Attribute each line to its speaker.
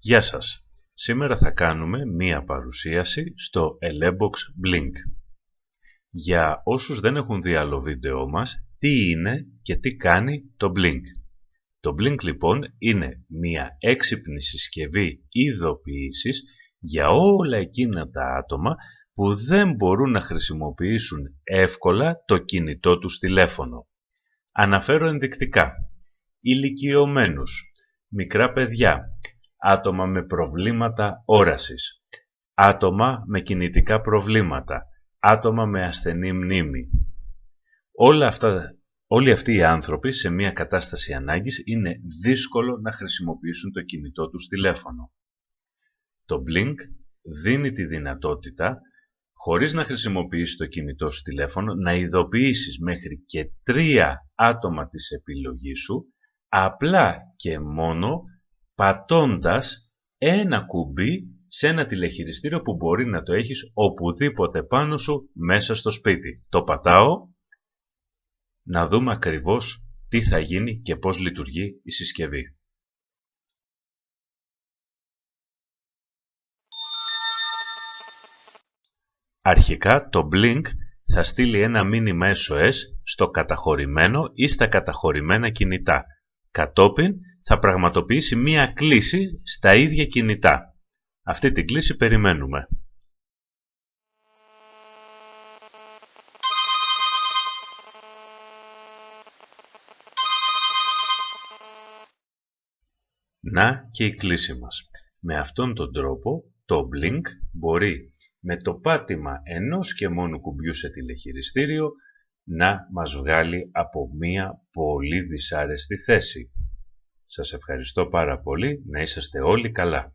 Speaker 1: Γεια σας! Σήμερα θα κάνουμε μία παρουσίαση στο Elebox Blink. Για όσους δεν έχουν δει άλλο βίντεο μας, τι είναι και τι κάνει το Blink. Το Blink λοιπόν είναι μία έξυπνη συσκευή ειδοποίησης για όλα εκείνα τα άτομα που δεν μπορούν να χρησιμοποιήσουν εύκολα το κινητό τους τηλέφωνο. Αναφέρω ενδεικτικά: ηλικιωμένους, μικρά παιδιά, άτομα με προβλήματα όρασης, άτομα με κινητικά προβλήματα, άτομα με ασθενή μνήμη. Όλοι αυτοί οι άνθρωποι σε μια κατάσταση ανάγκης είναι δύσκολο να χρησιμοποιήσουν το κινητό τους τηλέφωνο. Το Blink δίνει τη δυνατότητα, χωρίς να χρησιμοποιήσεις το κινητό σου τηλέφωνο, να ειδοποιήσεις μέχρι και 3 άτομα της επιλογής σου, απλά και μόνο πατώντας ένα κουμπί σε ένα τηλεχειριστήριο που μπορεί να το έχεις οπουδήποτε πάνω σου μέσα στο σπίτι. Το πατάω, να δούμε ακριβώς τι θα γίνει και πώς λειτουργεί η συσκευή. Αρχικά το Blink θα στείλει ένα μήνυμα SOS στο καταχωρημένο ή στα καταχωρημένα κινητά. Κατόπιν θα πραγματοποιήσει μία κλήση στα ίδια κινητά. Αυτή την κλήση περιμένουμε. Να και η κλήση μας. Με αυτόν τον τρόπο το Blink μπορεί με το πάτημα ενός και μόνου κουμπιού σε τηλεχειριστήριο να μας βγάλει από μία πολύ δυσάρεστη θέση. Σας ευχαριστώ πάρα πολύ, να είσαστε όλοι καλά.